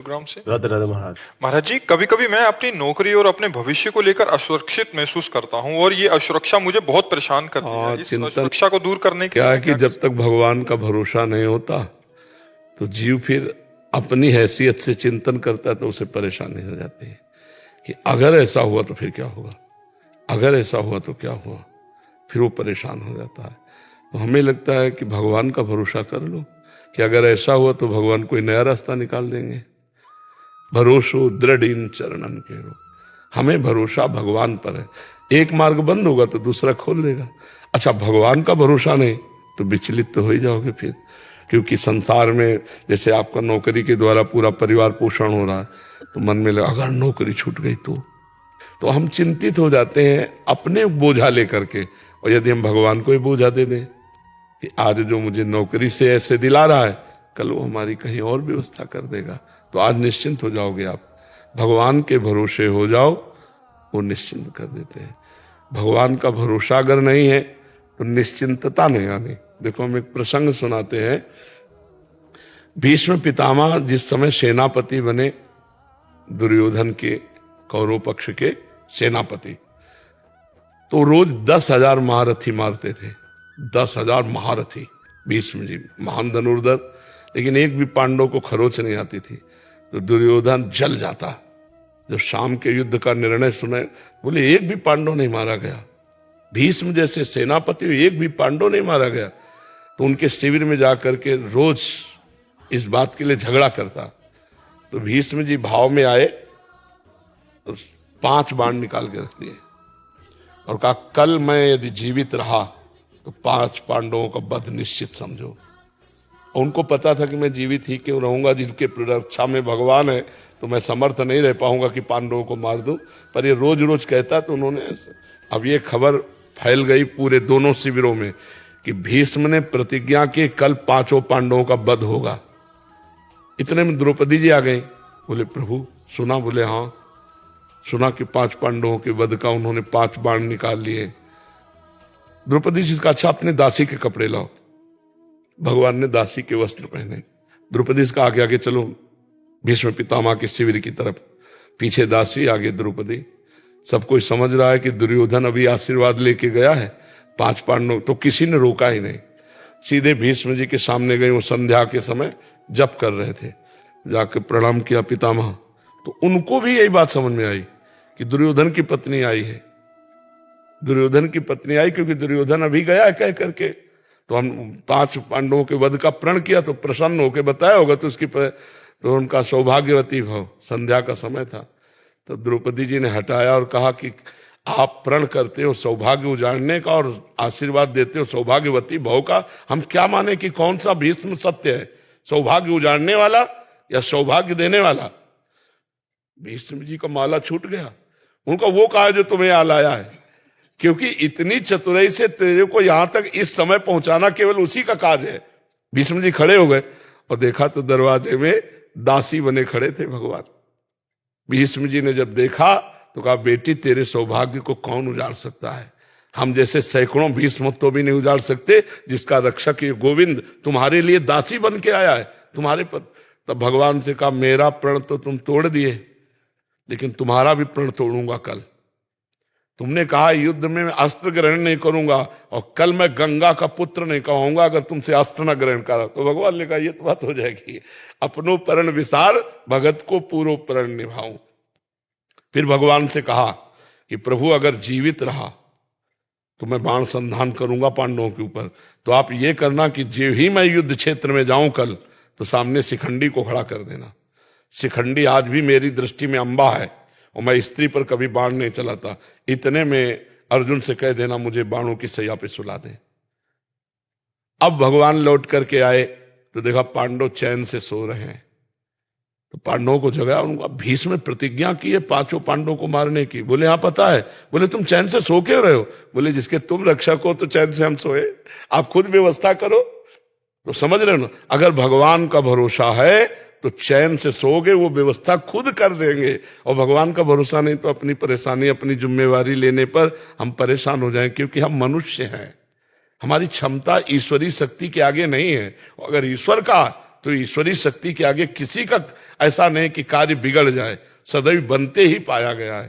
Programme से। राधे राधे महाराज। महाराज जी, कभी कभी मैं अपनी नौकरी और अपने भविष्य को लेकर असुरक्षित महसूस करता हूँ और ये असुरक्षा मुझे बहुत परेशान करती है। इस चिंतन असुरक्षा को दूर करने के क्या लिए है कि जब तक भगवान का भरोसा नहीं होता तो जीव फिर अपनी हैसियत से चिंतन करता है तो उसे परेशानी हो जाती है कि अगर ऐसा हुआ तो फिर क्या होगा, अगर ऐसा हुआ तो क्या हुआ, फिर वो परेशान हो जाता है। तो हमें लगता है कि भगवान का भरोसा कर लो कि अगर ऐसा हुआ तो भगवान कोई नया रास्ता निकाल देंगे। भरोसो दृढ़ इन चरणन के हो, हमें भरोसा भगवान पर है। एक मार्ग बंद होगा तो दूसरा खोल देगा। अच्छा, भगवान का भरोसा नहीं तो विचलित तो हो ही जाओगे फिर, क्योंकि संसार में जैसे आपका नौकरी के द्वारा पूरा परिवार पोषण हो रहा है तो मन में लगा अगर नौकरी छूट गई तो हम चिंतित हो जाते हैं अपने बोझा लेकर के। और यदि हम भगवान को ही बोझा दे दें कि आज जो मुझे नौकरी से ऐसे दिला रहा है कल वो हमारी कहीं और व्यवस्था कर देगा, तो आज निश्चिंत हो जाओगे आप। भगवान के भरोसे हो जाओ, वो निश्चिंत कर देते हैं। भगवान का भरोसा अगर नहीं है तो निश्चिंतता नहीं आनी। देखो, हम एक प्रसंग सुनाते हैं। भीष्म पितामह जिस समय सेनापति बने, दुर्योधन के कौरव पक्ष के सेनापति, तो रोज 10,000 महारथी मारते थे। 10,000 महारथी भीष्म जी, महान धनुर्धर, लेकिन एक भी पांडव को खरोच नहीं आती थी। तो दुर्योधन जल जाता जब शाम के युद्ध का निर्णय सुने, बोले एक भी पांडव नहीं मारा गया। भीष्म जैसे सेनापति एक भी पांडव नहीं मारा गया। तो उनके शिविर में जाकर के रोज इस बात के लिए झगड़ा करता। तो भीष्म जी भाव में आए तो 5 बाण निकाल के रख दिए और कहा कल मैं यदि जीवित रहा तो 5 पांडवों का वध निश्चित समझो। उनको पता था कि मैं जीवित ही क्यों रहूंगा, जिनके रक्षा में भगवान है तो मैं समर्थ नहीं रह पाऊंगा कि पांडवों को मार दूं। पर ये रोज रोज कहता तो उन्होंने अब ये खबर फैल गई पूरे दोनों शिविरों में कि भीष्म ने प्रतिज्ञा की कल 5 पांडवों का वध होगा। इतने में द्रौपदी जी आ गई। बोले प्रभु सुना? बोले हाँ सुना कि 5 पांडवों के वध का उन्होंने 5 बाण निकाल लिए। द्रौपदी जी का अच्छा अपने दासी के कपड़े लाओ। भगवान ने दासी के वस्त्र पहने। द्रौपदी का आगे आगे चलो भीष्म पितामह के शिविर की तरफ, पीछे दासी आगे द्रौपदी। सब कोई समझ रहा है कि दुर्योधन अभी आशीर्वाद लेके गया है 5 पांडव, तो किसी ने रोका ही नहीं। सीधे भीष्म जी के सामने गए। वो संध्या के समय जप कर रहे थे, जाके प्रणाम किया पितामह। तो उनको भी यही बात समझ में आई कि दुर्योधन की पत्नी आई है। दुर्योधन की पत्नी आई क्योंकि दुर्योधन अभी गया है कह करके। तो हम 5 पांडवों के वध का प्रण किया तो प्रसन्न होकर बताया होगा तो तो उनका सौभाग्यवती भाव। संध्या का समय था तो द्रौपदी जी ने हटाया और कहा कि आप प्रण करते हो सौभाग्य उजाड़ने का और आशीर्वाद देते हो सौभाग्यवती भाव का, हम क्या माने कि कौन सा भीष्म सत्य है, सौभाग्य उजाड़ने वाला या सौभाग्य देने वाला? भीष्म जी का माला छूट गया। उनका वो कहा जो तुम्हें यहाँ लाया है, क्योंकि इतनी चतुराई से तेरे को यहां तक इस समय पहुंचाना केवल उसी का कार्य है। भीष्म जी खड़े हो गए और देखा तो दरवाजे में दासी बने खड़े थे भगवान। भीष्म जी ने जब देखा तो कहा बेटी तेरे सौभाग्य को कौन उजाड़ सकता है? हम जैसे सैकड़ों भीष्म तो भी नहीं उजाड़ सकते, जिसका रक्षक ये गोविंद तुम्हारे लिए दासी बन के आया है तुम्हारे पद। तब भगवान से कहा मेरा प्रण तो तुम तोड़ दिए, लेकिन तुम्हारा भी प्रण तोड़ूंगा कल। तुमने कहा युद्ध में मैं अस्त्र ग्रहण नहीं करूंगा और कल मैं गंगा का पुत्र नहीं कहूंगा अगर तुमसे अस्त्र न ग्रहण करा। तो भगवान ने कहा ये तो बात हो जाएगी, अपनो परण विसार भगत को पूर्व परण निभाऊं। फिर भगवान से कहा कि प्रभु अगर जीवित रहा तो मैं बाण संधान करूंगा पांडवों के ऊपर। तो आप ये करना कि जो ही मैं युद्ध क्षेत्र में जाऊं कल तो सामने शिखंडी को खड़ा कर देना। शिखंडी आज भी मेरी दृष्टि में अंबा है और मैं स्त्री पर कभी बाण नहीं चलाता। इतने में अर्जुन से कह देना मुझे बाणों की सैया पे सुला दे। अब भगवान लौट करके आए तो देखा पांडव चैन से सो रहे हैं। तो पांडवों को जगाया। उनको भीष्म प्रतिज्ञा की है 5 पांडवों को मारने की। बोले हाँ पता है। बोले तुम चैन से सो क्यों रहे हो? बोले जिसके तुम रक्षक हो तो चैन से हम सोए, आप खुद व्यवस्था करो। तो समझ रहे हो ना, अगर भगवान का भरोसा है तो चैन से सोओगे, वो व्यवस्था खुद कर देंगे। और भगवान का भरोसा नहीं तो अपनी परेशानी अपनी जिम्मेवारी लेने पर हम परेशान हो जाएं, क्योंकि हम मनुष्य हैं। हमारी क्षमता ईश्वरीय शक्ति के आगे नहीं है। अगर ईश्वर का तो ईश्वरीय शक्ति के आगे किसी का ऐसा नहीं कि कार्य बिगड़ जाए, सदैव बनते ही पाया गया है।